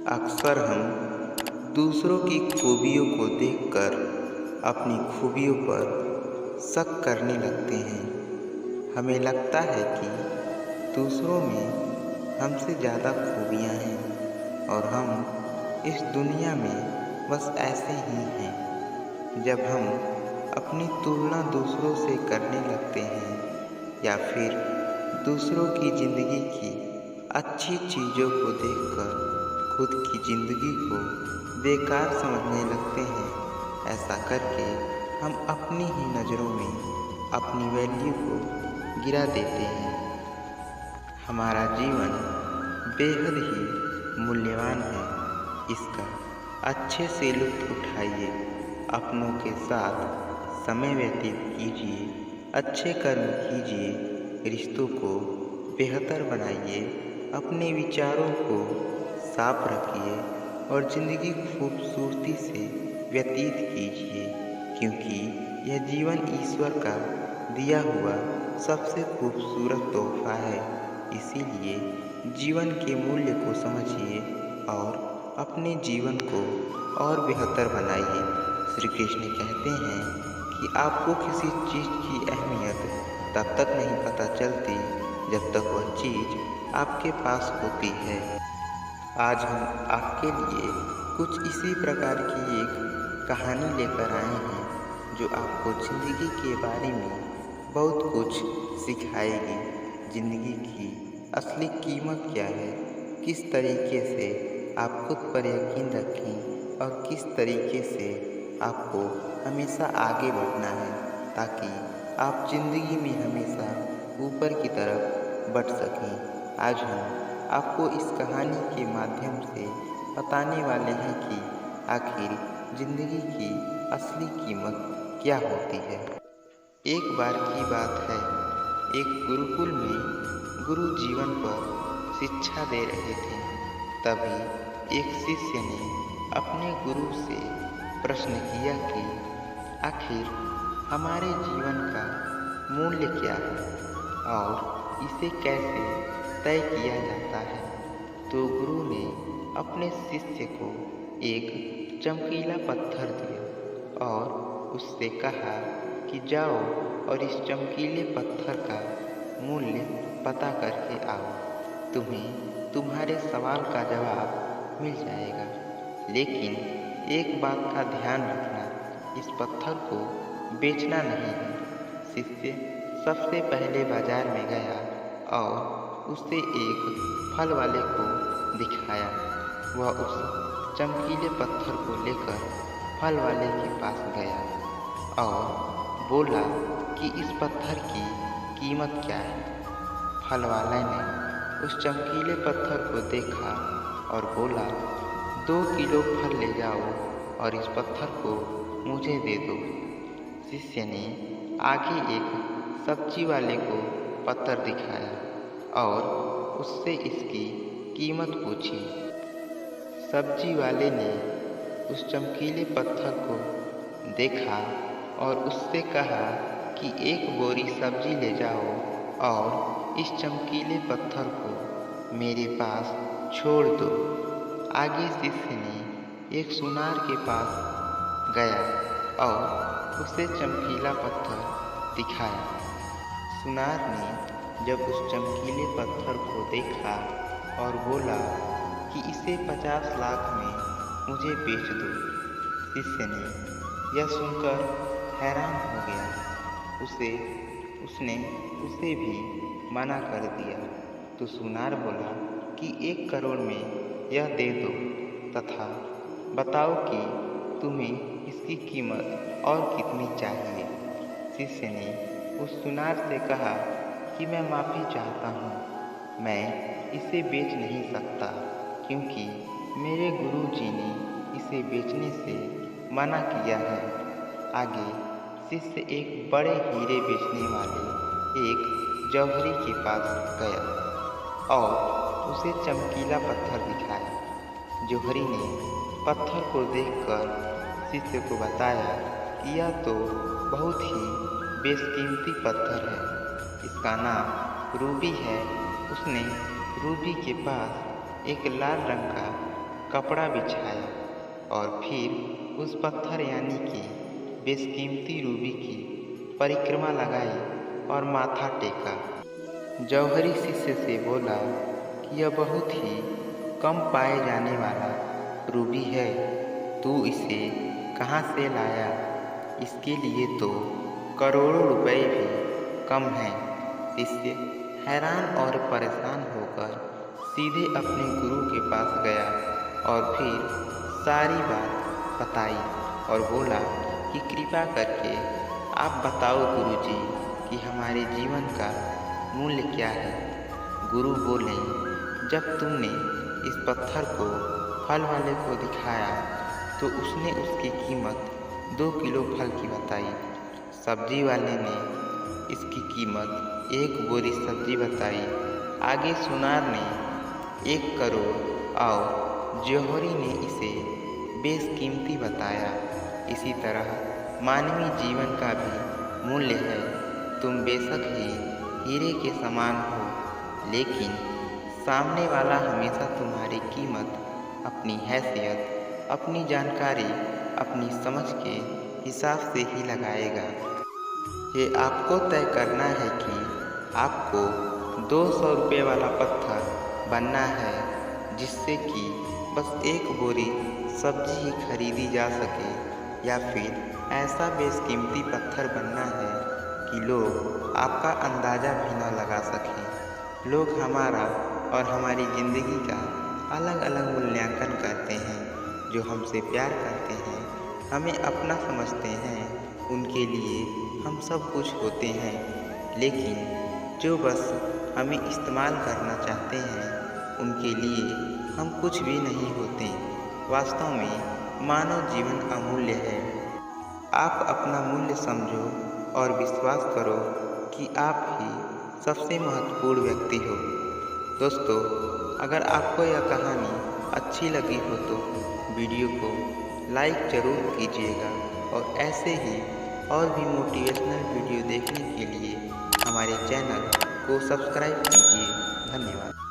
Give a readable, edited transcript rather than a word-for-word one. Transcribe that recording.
अक्सर हम दूसरों की खूबियों को देखकर अपनी खूबियों पर शक करने लगते हैं। हमें लगता है कि दूसरों में हमसे ज़्यादा खूबियाँ हैं और हम इस दुनिया में बस ऐसे ही हैं। जब हम अपनी तुलना दूसरों से करने लगते हैं या फिर दूसरों की ज़िंदगी की अच्छी चीज़ों को देखकर खुद की ज़िंदगी को बेकार समझने लगते हैं, ऐसा करके हम अपनी ही नज़रों में अपनी वैल्यू को गिरा देते हैं। हमारा जीवन बेहद ही मूल्यवान है, इसका अच्छे से लुत्फ़ उठाइए, अपनों के साथ समय व्यतीत कीजिए, अच्छे कर्म कीजिए, रिश्तों को बेहतर बनाइए, अपने विचारों को साफ रखिए और ज़िंदगी खूबसूरती से व्यतीत कीजिए, क्योंकि यह जीवन ईश्वर का दिया हुआ सबसे खूबसूरत तोहफा है। इसीलिए जीवन के मूल्य को समझिए और अपने जीवन को और बेहतर बनाइए। श्री कृष्ण कहते हैं कि आपको किसी चीज़ की अहमियत तब तक नहीं पता चलती जब तक वह चीज़ आपके पास होती है। आज हम आपके लिए कुछ इसी प्रकार की एक कहानी लेकर आए हैं जो आपको ज़िंदगी के बारे में बहुत कुछ सिखाएगी। ज़िंदगी की असली कीमत क्या है, किस तरीके से आप खुद पर यकीन रखें और किस तरीके से आपको हमेशा आगे बढ़ना है ताकि आप ज़िंदगी में हमेशा ऊपर की तरफ बढ़ सकें। आज हम आपको इस कहानी के माध्यम से बताने वाले हैं कि आखिर ज़िंदगी की असली कीमत क्या होती है। एक बार की बात है, एक गुरुकुल में गुरु जीवन पर शिक्षा दे रहे थे। तभी एक शिष्य ने अपने गुरु से प्रश्न किया कि आखिर हमारे जीवन का मूल्य क्या है और इसे कैसे तय किया जाता है। तो गुरु ने अपने शिष्य को एक चमकीला पत्थर दिया और उससे कहा कि जाओ और इस चमकीले पत्थर का मूल्य पता करके आओ, तुम्हें तुम्हारे सवाल का जवाब मिल जाएगा। लेकिन एक बात का ध्यान रखना, इस पत्थर को बेचना नहीं है। शिष्य सबसे पहले बाजार में गया और उसे एक फल वाले को दिखाया। वह उस चमकीले पत्थर को लेकर फल वाले के पास गया और बोला कि इस पत्थर की कीमत क्या है। फल वाले ने उस चमकीले पत्थर को देखा और बोला, 2 किलो फल ले जाओ और इस पत्थर को मुझे दे दो। शिष्य ने आगे एक सब्जी वाले को पत्थर दिखाया और उससे इसकी कीमत पूछी। सब्जी वाले ने उस चमकीले पत्थर को देखा और उससे कहा कि 1 बोरी सब्जी ले जाओ और इस चमकीले पत्थर को मेरे पास छोड़ दो। आगे शिष्य ने एक सुनार के पास गया और उसे चमकीला पत्थर दिखाया। सुनार ने जब उस चमकीले पत्थर को देखा और बोला कि इसे 50 लाख में मुझे बेच दो। शिष्य ने यह सुनकर हैरान हो गया। उसने उसे भी मना कर दिया। तो सुनार बोला कि 1 करोड़ में यह दे दो तथा बताओ कि तुम्हें इसकी कीमत और कितनी चाहिए। शिष्य ने उस सुनार से कहा कि मैं माफ़ी चाहता हूँ, मैं इसे बेच नहीं सकता क्योंकि मेरे गुरुजी ने इसे बेचने से मना किया है। आगे शिष्य एक बड़े हीरे बेचने वाले एक जौहरी के पास गया और उसे चमकीला पत्थर दिखाया। जौहरी ने पत्थर को देखकर शिष्य को बताया कि यह तो बहुत ही बेशकीमती पत्थर है, इसका नाम रूबी है। उसने रूबी के पास एक लाल रंग का कपड़ा बिछाया और फिर उस पत्थर यानी कि बेशकीमती रूबी की परिक्रमा लगाई और माथा टेका। जौहरी शिष्य से बोला कि यह बहुत ही कम पाए जाने वाला रूबी है, तू इसे कहाँ से लाया? इसके लिए तो करोड़ों रुपए भी कम हैं। शिष्य हैरान और परेशान होकर सीधे अपने गुरु के पास गया और फिर सारी बात बताई और बोला कि कृपा करके आप बताओ गुरुजी कि हमारे जीवन का मूल्य क्या है। गुरु बोले, जब तुमने इस पत्थर को फल वाले को दिखाया तो उसने उसकी कीमत 2 किलो फल की बताई। सब्जी वाले ने इसकी कीमत 1 बोरी सब्जी बताई। आगे सुनार ने 1 करोड़ और जौहरी ने इसे बेशकीमती बताया। इसी तरह मानवीय जीवन का भी मूल्य है। तुम बेशक ही हीरे के समान हो, लेकिन सामने वाला हमेशा तुम्हारी कीमत अपनी हैसियत, अपनी जानकारी, अपनी समझ के हिसाब से ही लगाएगा। ये आपको तय करना है कि आपको 200 रुपये वाला पत्थर बनना है, जिससे कि बस 1 बोरी सब्जी ही खरीदी जा सके, या फिर ऐसा बेशकीमती पत्थर बनना है कि लोग आपका अंदाज़ा भी न लगा सकें। लोग हमारा और हमारी ज़िंदगी का अलग अलग मूल्यांकन करते हैं। जो हमसे प्यार करते हैं, हमें अपना समझते हैं, उनके लिए हम सब कुछ होते हैं। लेकिन जो बस हमें इस्तेमाल करना चाहते हैं, उनके लिए हम कुछ भी नहीं होते। वास्तव में मानव जीवन अमूल्य है। आप अपना मूल्य समझो और विश्वास करो कि आप ही सबसे महत्वपूर्ण व्यक्ति हो। दोस्तों, अगर आपको यह कहानी अच्छी लगी हो तो वीडियो को लाइक ज़रूर कीजिएगा और ऐसे ही और भी मोटिवेशनल वीडियो देखने के लिए हमारे चैनल को सब्सक्राइब कीजिए। धन्यवाद।